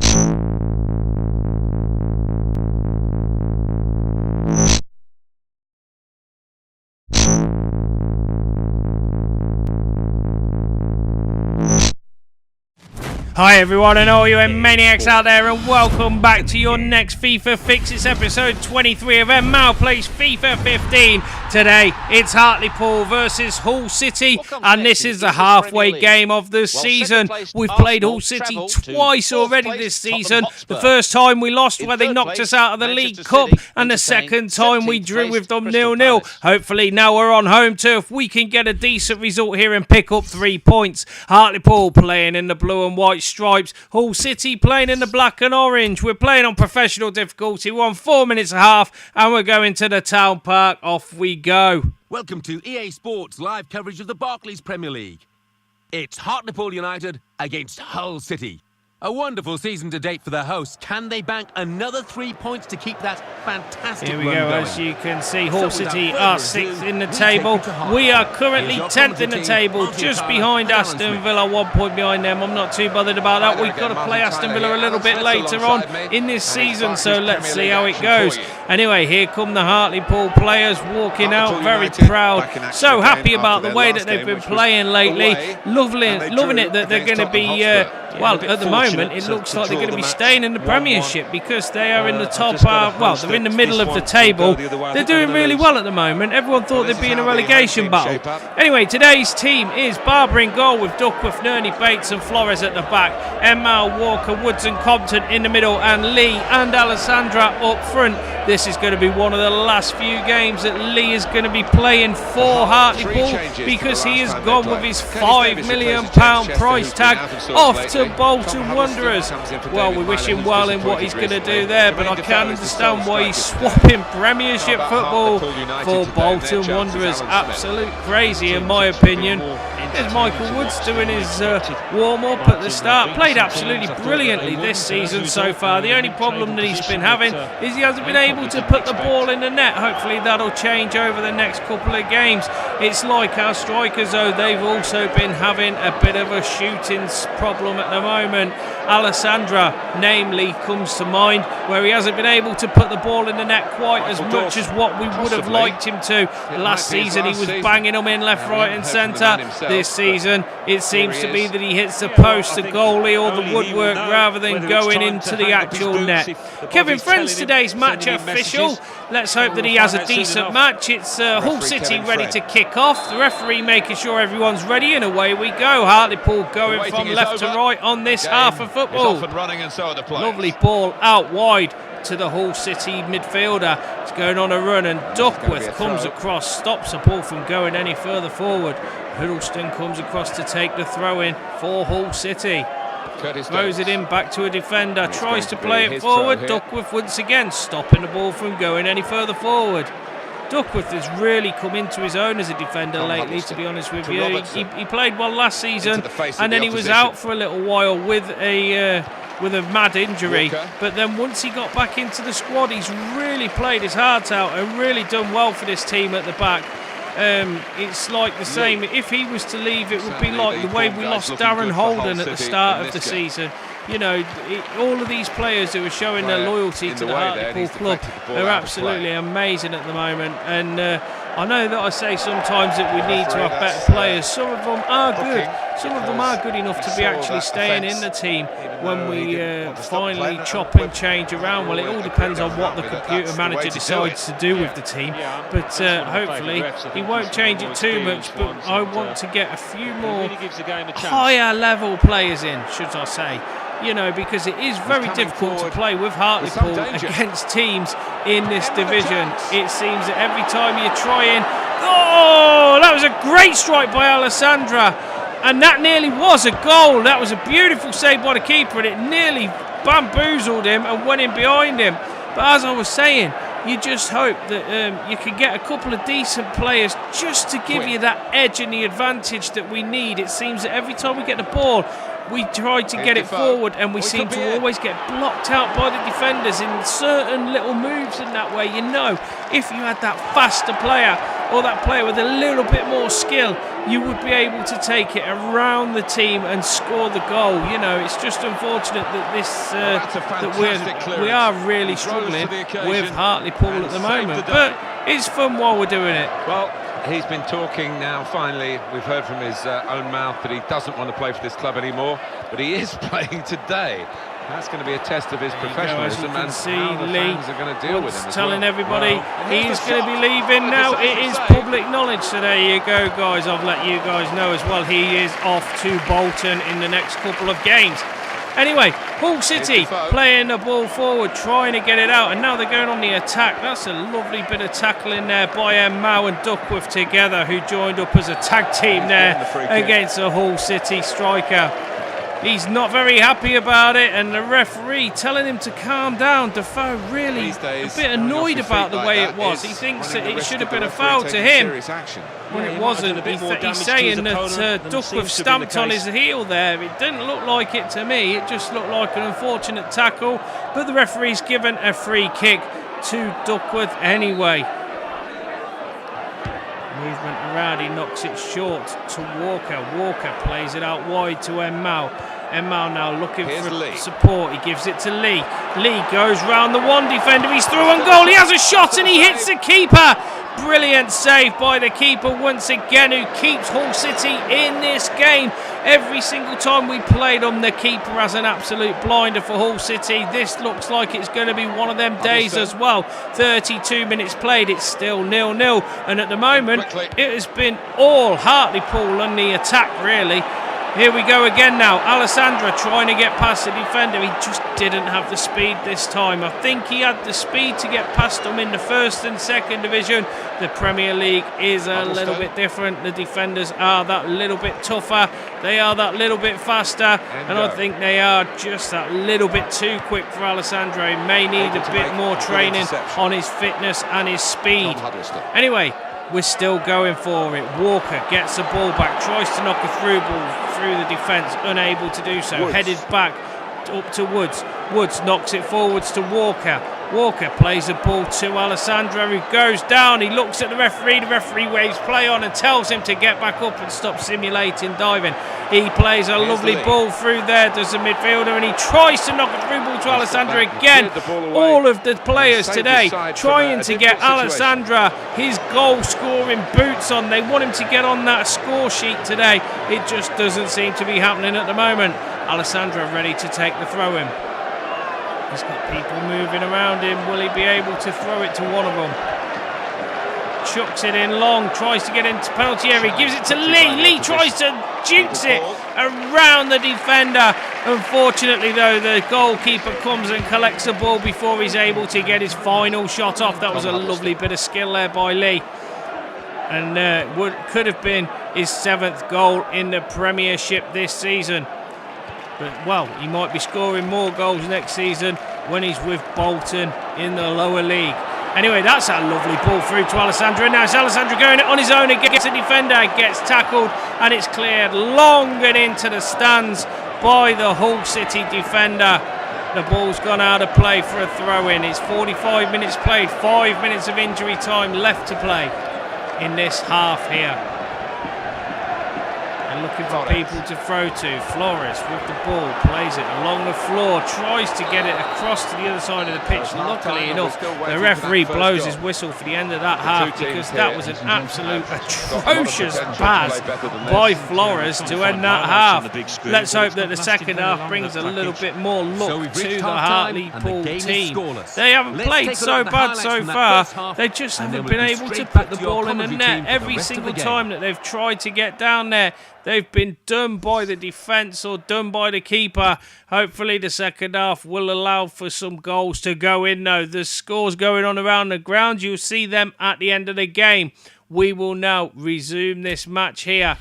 Hi everyone and all you maniacs out there, and welcome back to your next FIFA Fix. It's episode 23 of En-Mao plays FIFA 15. Today it's Hartlepool versus Hull City, and this is the halfway game of the season. We've played Hull City twice already this season. The first time we lost where they knocked us out of the League Cup, and the second time we drew with them 0-0. Hopefully now we're on home turf, we can get a decent result here and pick up 3 points. Hartlepool playing in the blue and white stripes, Hull City playing in the black and orange. We're playing on professional difficulty. We're on 4 minutes and a half, and we're going to the town park. Off we go. Welcome to EA Sports live coverage of the Barclays Premier League. It's Hartlepool United against Hull City. A wonderful season to date for the hosts. Can they bank another 3 points to keep that fantastic run going? Here we go. As you can see, Hull City are 6th in the table. We are currently 10th in the table, just behind Aston Villa, 1 point behind them. I'm not too bothered about that. We've got to play Aston Villa a little bit later on in this season, so let's see how it goes. Anyway, here come the Hartlepool players walking out, very proud. So happy about the way that they've been playing lately. Loving it that they're going to be... well, at the moment, it looks like they're going to be staying in the Premiership because they are in the top, well, they're in the middle of the table. They're doing really well at the moment. Everyone thought they'd be in a relegation battle. Anyway, today's team is Barber in goal with Duckworth, Nerney, Bates and Flores at the back. En-Mao, Walker, Woods and Compton in the middle, and Lee and Alessandra up front. This is going to be one of the last few games that Lee is going to be playing for Hartlepool because he has gone with his £5 million price tag off to Bolton Wanderers. Well, we wish him well in what he's going to do there, but I can't understand why he's swapping Premiership football for Bolton Wanderers. Absolute crazy in my opinion. There's Michael Woods doing his warm-up at the start. Played absolutely brilliantly this season so far. The only problem that he's been having is he hasn't been able to put the ball in the net. Hopefully that'll change over the next couple of games. It's like our strikers though, they've also been having a bit of a shooting problem at the moment. Alessandra, namely, comes to mind, where he hasn't been able to put the ball in the net quite as much as what we would have liked him to. Last season he was banging them in left, right and centre. This season it seems to be that he hits the post, the goalie or the woodwork rather than going into the actual net. Kevin Friends, today's match official. Let's hope that he has a decent match. It's Hull City ready to kick off. The referee making sure everyone's ready, and away we go. Hartlepool going from left to right on this half of football. Lovely ball out wide to the Hull City midfielder. It's going on a run, and Duckworth comes across, stops the ball from going any further forward. Huddleston comes across to take the throw in for Hull City. Throws it in back to a defender, tries to play it forward. Duckworth once again stopping the ball from going any further forward. Duckworth has really come into his own as a defender lately, to be honest with you. He played well last season, and then he was out for a little while with a mad injury. But then once he got back into the squad, he's really played his heart out and really done well for this team at the back. It's like the same. If he was to leave, it would be like the way we lost Darren Holden at the start of the season. You know, all of these players who are showing their loyalty to the Hartlepool club are absolutely amazing at the moment. And I know that I say sometimes that we need to have better players. Some of them are good. Some of them are good enough to be actually staying in the team when we finally chop and change around. Well, it all depends on what the computer manager decides to do with the team. But hopefully he won't change it too much. But I want to get a few more higher level players in, should I say. You know, because it is very difficult to play with Hartlepool against teams in this division. It seems that every time you're trying... Oh, that was a great strike by Alessandra. And that nearly was a goal. That was a beautiful save by the keeper, and it nearly bamboozled him and went in behind him. But as I was saying, you just hope that you can get a couple of decent players just to give you that edge and the advantage that we need. It seems that every time we get the ball, we try to get it forward, and we seem to always get blocked out by the defenders in certain little moves in that way. You know, if you had that faster player or that player with a little bit more skill, you would be able to take it around the team and score the goal. You know, it's just unfortunate that we are really struggling with Hartlepool at the moment. But it's fun while we're doing it. Well, he's been talking now, finally. We've heard from his own mouth that he doesn't want to play for this club anymore, but he is playing today. That's going to be a test of his professionalism, and how the fans are going to deal with him. Telling everybody he's going to be leaving now. It is public knowledge, so there you go, guys. I've let you guys know as well. He is off to Bolton in the next couple of games. Anyway, Hull City playing the ball forward, trying to get it out, and now they're going on the attack. That's a lovely bit of tackling there by En-Mao and Duckworth together, who joined up as a tag team there against a Hull City striker. He's not very happy about it, and the referee telling him to calm down. Defoe really a bit annoyed about the way it was. He thinks that it should have been a foul to him when it wasn't. He's saying that Duckworth stamped on his heel there. It didn't look like it to me. It just looked like an unfortunate tackle, but the referee's given a free kick to Duckworth anyway. Movement around, he knocks it short to Walker. Walker plays it out wide to En-Mao. En-Mao now looking for support. He gives it to Lee. Lee goes round the one defender. He's through on goal. He has a shot and he hits the keeper. Brilliant save by the keeper once again, who keeps Hull City in this game. Every single time we play them, the keeper has an absolute blinder for Hull City. This looks like it's going to be one of them days as well. 32 minutes played, it's still 0-0. And at the moment, it has been all Hartlepool on the attack, really. Here we go again now. Alessandra trying to get past the defender. He just didn't have the speed this time. I think he had the speed to get past them in the first and second division. The Premier League is a little bit different. The defenders are that little bit tougher. They are that little bit faster. And I think they are just that little bit too quick for Alessandro. He may need a bit more training on his fitness and his speed. Anyway, we're still going for it. Walker gets the ball back, tries to knock a through ball through the defence, unable to do so. Headed back up to Woods. Woods knocks it forwards to Walker. Walker plays the ball to Alessandro, who goes down. He looks at the referee. The referee waves play on and tells him to get back up and stop simulating diving. He plays a lovely ball through there, does the midfielder, and he tries to knock a through ball to Alessandro again. All of the players today trying to get Alessandro his goal-scoring boots on. They want him to get on that score sheet today. It just doesn't seem to be happening at the moment. Alessandro ready to take the throw-in. He's got people moving around him. Will he be able to throw it to one of them? Chucks it in long, tries to get into penalty area, gives it to Lee. Lee tries to jinx it around the defender. Unfortunately, though, the goalkeeper comes and collects the ball before he's able to get his final shot off. That was a lovely bit of skill there by Lee. And could have been his 7th goal in the Premiership this season. But, well, he might be scoring more goals next season when he's with Bolton in the lower league. Anyway, that's a lovely ball through to Alessandro. Now it's Alessandro going on his own against a defender, gets tackled, and it's cleared long and into the stands by the Hull City defender. The ball's gone out of play for a throw-in. It's 45 minutes played, 5 minutes of injury time left to play in this half here. Looking for people to throw to. Flores with the ball, plays it along the floor, tries to get it across to the other side of the pitch. Luckily enough, the referee blows his whistle for the end of that half, because that was an absolute atrocious pass by Flores to end that half. Let's hope that the second half brings a little bit more luck to the Hartlepool team. They haven't played so bad so far. They just haven't been able to put the ball in the net. Every single time that they've tried to get down there, they've been done by the defence or done by the keeper. Hopefully the second half will allow for some goals to go in, though. The scores going on around the ground, you'll see them at the end of the game. We will now resume this match here.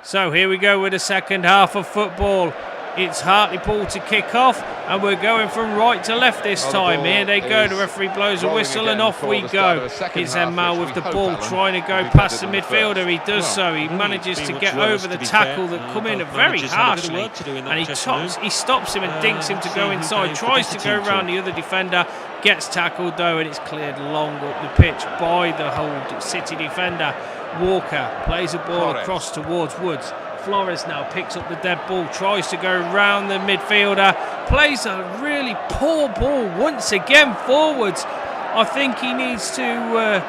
So here we go with the second half of football. It's Hartlepool to kick off, and we're going from right to left this time. Here they go, the referee blows a whistle and off we go. It's En-Mao with the ball, trying to go past the midfielder. He does so, he manages to get over the tackle that come in very harshly, and he stops him and dinks him to go inside, tries to go around the other defender, gets tackled though, and it's cleared long up the pitch by the Hull City defender. Walker plays a ball across towards Woods. Flores now picks up the dead ball, tries to go round the midfielder, plays a really poor ball once again forwards. I think he needs to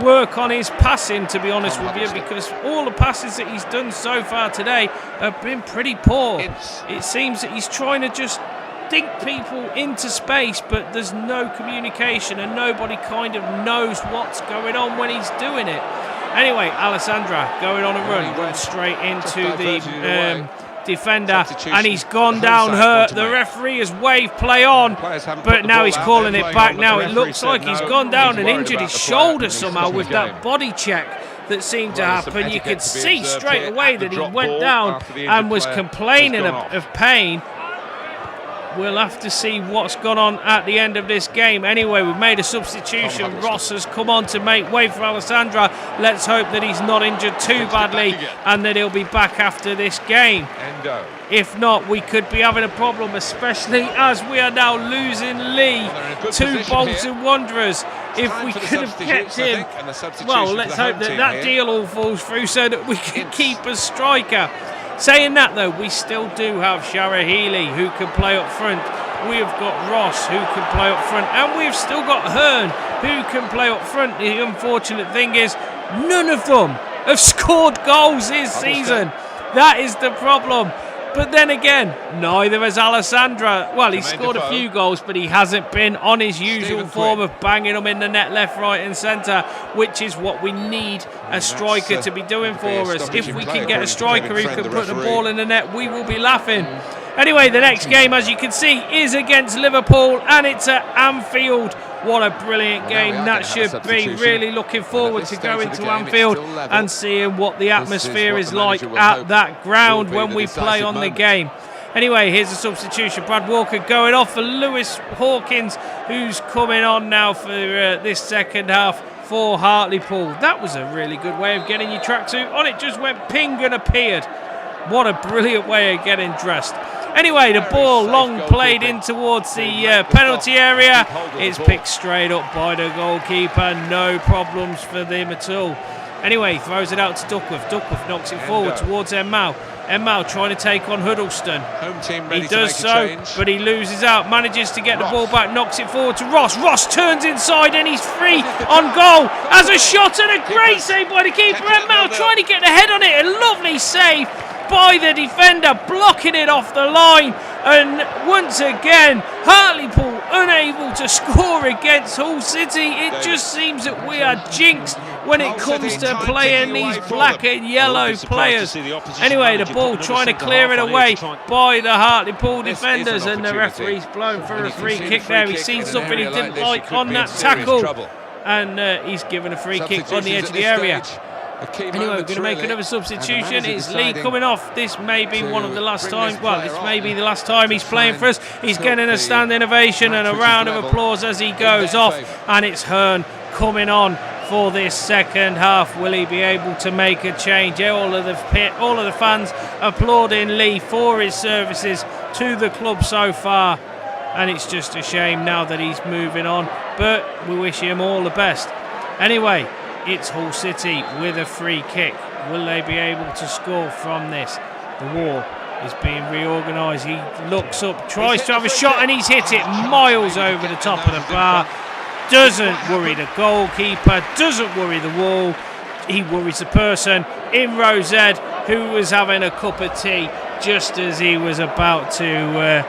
work on his passing, to be honest with you, because all the passes that he's done so far today have been pretty poor. It seems that he's trying to just dink people into space, but there's no communication and nobody kind of knows what's going on when he's doing it. Anyway, Alessandra going on a run straight into the defender, and he's gone down hurt. The referee has waved play on, but now he's calling it back. Now it looks like he's gone down and injured his shoulder somehow with that body check that seemed to happen. You could see straight away that he went down and was complaining of pain. We'll have to see what's gone on at the end of this game. Anyway, we've made a substitution. Ross has come on to make way for Alessandra. Let's hope that he's not injured too badly and that he'll be back after this game. If not, we could be having a problem, especially as we are now losing Lee to Bolton Wanderers. If we could have kept him, well, let's hope that that deal all falls through so that we can keep a striker. Saying that though, we still do have Shara Healy who can play up front. We've got Ross who can play up front, and we've still got Hearn who can play up front. The unfortunate thing is none of them have scored goals this season. That is the problem. But then again, neither has Alessandra. Well, he's scored a few goals, but he hasn't been on his usual form of banging them in the net left, right and centre, which is what we need a striker to be doing for us. If we can get a striker who can put the ball in the net, we will be laughing. Anyway, the next game, as you can see, is against Liverpool, and it's at Anfield. What a brilliant game that should be. Really looking forward to going to Anfield and seeing what the atmosphere is like at that ground when we play on the game. Anyway, here's a substitution. Brad Walker going off for Lewis Hawkins, who's coming on now for this second half for Hartlepool. That was a really good way of getting your tracksuit on. It just went ping and appeared. What a brilliant way of getting dressed. Anyway, the ball long played in towards the penalty area. It's picked straight up by the goalkeeper. No problems for them at all. Anyway, throws it out to Duckworth. Duckworth knocks it forward towards En-Mao. En-Mao trying to take on Huddleston. He does so, but he loses out. Manages to get the ball back. Knocks it forward to Ross. Ross turns inside and he's free on goal. Has a shot and a great save by the keeper. En-Mao trying to get the head on it. A lovely save by the defender, blocking it off the line, and once again Hartlepool unable to score against Hull City. It just seems that we are jinxed when it comes to playing these black and yellow players. Anyway, the ball trying to clear it away by the Hartlepool defenders, and the referee's blown for a free kick there. He sees something he didn't like on that tackle, and he's given a free kick on the edge of the area. Anyway, we're going to make another substitution. It's Lee coming off. This may be one of the last times. Well, this may be the last time he's playing for us. He's getting a standing ovation and a round of applause as he goes off. And it's Hearn coming on for this second half. Will he be able to make a change? All of the fans applauding Lee for his services to the club so far. And it's just a shame now that he's moving on. But we wish him all the best. Anyway, it's Hull City with a free kick. Will they be able to score from this? The war is being reorganised. He looks up, tries to have a shot, and he's hit it miles over the top of the bar. Doesn't worry the goalkeeper, doesn't worry the wall. He worries the person in row Z who was having a cup of tea just as he was about to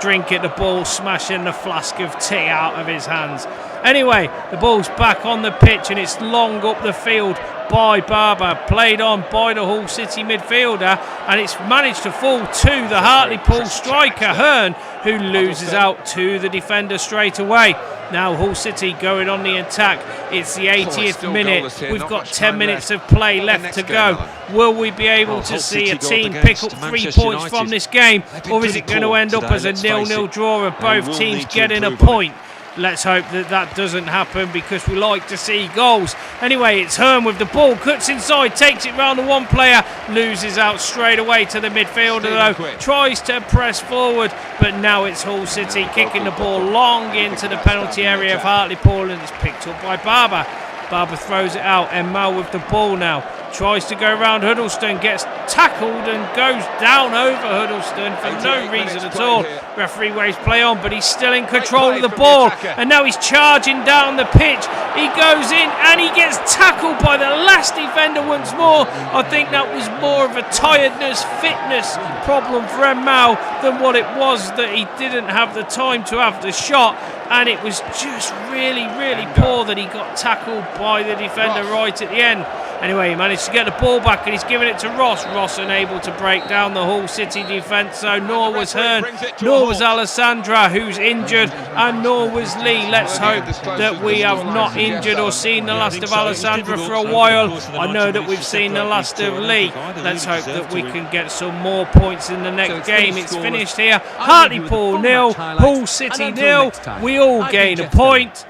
drink it. The ball smashing the flask of tea out of his hands. Anyway, the ball's back on the pitch and it's long up the field by Barber, played on by the Hull City midfielder, and it's managed to fall to the Hartlepool striker Hearn, who loses out to the defender straight away. Now Hull City going on the attack. It's the 80th minute. We've got 10 minutes of play left to go. Will we be able to see a team pick up 3 points from this game? Or is it going to end up as a 0-0 draw and both teams getting a point? Let's hope that that doesn't happen because we like to see goals. Anyway, it's Hearn with the ball, cuts inside, takes it round the one player, loses out straight away to the midfielder though, tries to press forward, but now it's Hull City kicking the ball long into the penalty area of Hartlepool and it's picked up by Barber. Barber throws it out, En-Mao with the ball now. Tries to go round Huddleston, gets tackled and goes down over Huddleston for no reason at all. Referee waves play on, but he's still in control of the ball. And now he's charging down the pitch. He goes in and he gets tackled by the last defender once more. I think that was more of a tiredness, fitness problem for En-Mao than what it was that he didn't have the time to have the shot. And it was just really, really poor that he got tackled by the defender right at the end. Anyway, he managed to get the ball back and he's giving it to Ross. Ross unable to break down the Hull City defence, so nor was Hearn, nor was Alessandra, who's injured, and nor was Lee. Let's hope that we have not injured or seen the last of Alessandra for a while. I know that we've seen the last of Lee. Let's hope that we can get some more points in the next game. It's finished here. Hartlepool 0, Hull City 0. We all gain a point.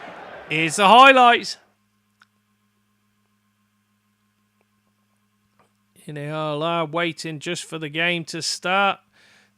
Here's the highlights. Here they all are, waiting just for the game to start.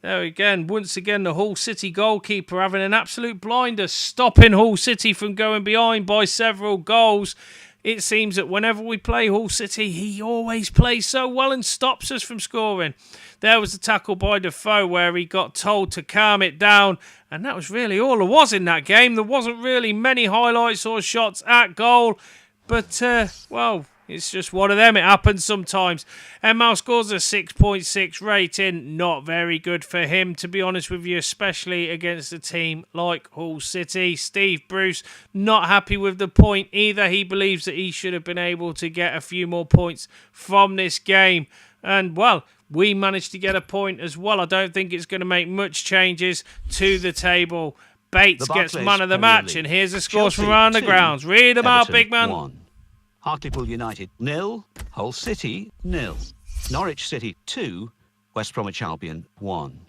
There again, once again, the Hull City goalkeeper having an absolute blinder, stopping Hull City from going behind by several goals. It seems that whenever we play Hull City, he always plays so well and stops us from scoring. There was the tackle by Defoe where he got told to calm it down. And that was really all there was in that game. There wasn't really many highlights or shots at goal. But, well, it's just one of them. It happens sometimes. En-Mao scores a 6.6 rating. Not very good for him, to be honest with you, especially against a team like Hull City. Steve Bruce, not happy with the point either. He believes that he should have been able to get a few more points from this game. And, well, we managed to get a point as well. I don't think it's going to make much changes to the table. Bates gets man of the match, and here's the scores from around the grounds. Read them out, big man. 1. Hartlepool United 0, Hull City 0, Norwich City 2, West Bromwich Albion 1.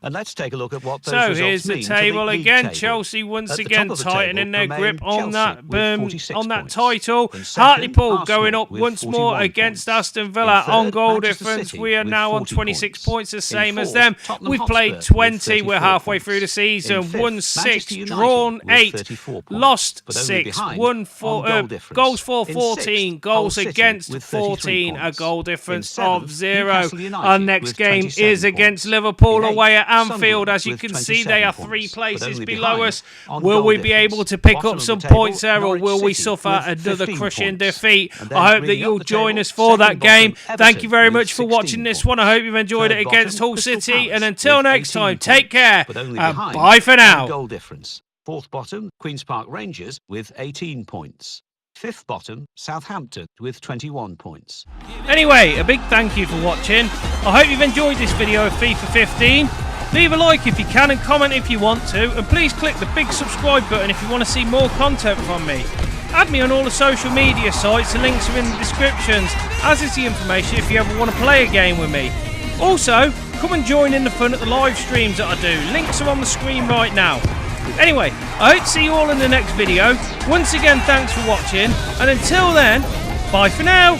And let's take a look at what those results here's the mean table the again. table. Chelsea once again the tightening their grip on that points. title. Second, Hartlepool Arsenal going up once more points. against Aston Villa Third, on goal Manchester difference. City We are with now on 40 26 points, the same as fourth, them. Tottenham We've Hotspur played with 20. 34 We're halfway points. through the season. Fifth, Won 6, Manchester United drawn with 8, 34 points, lost but only 6, behind won on 4. goal difference. Goals for In 14, sixth, goals Hull City against with 33 14, a points. goal In difference seventh, of 0. Newcastle United Our next with game 27 is against points. Liverpool In eighth, away at Anfield. Sunderland As you with can see, they 27 are points, 3 but places only below behind us. on Will goal we be difference. able to pick Bottom up of some the table, points there, or Norwich will we City suffer with another 15 crushing points. defeat? And then I hope that moving you'll up the join table, us for that second game. bottom, Thank you very Everton much for with watching 16 this one. I hope you've enjoyed Third it against bottom, Hull Crystal City. And Palace until with next 18 time, take care but only and behind bye for on now. goal difference. Fourth bottom, Queen's Park Rangers with 18 points. Fifth bottom, Southampton with 21 points. Anyway, a big thank you for watching. I hope you've enjoyed this video of FIFA 15. Leave a like if you can and comment if you want to. And please click the big subscribe button if you want to see more content from me. Add me on all the social media sites, the links are in the descriptions, as is the information if you ever want to play a game with me. Also, come and join in the fun at the live streams that I do. Links are on the screen right now. Anyway, I hope to see you all in the next video. Once again, thanks for watching. And until then, bye for now.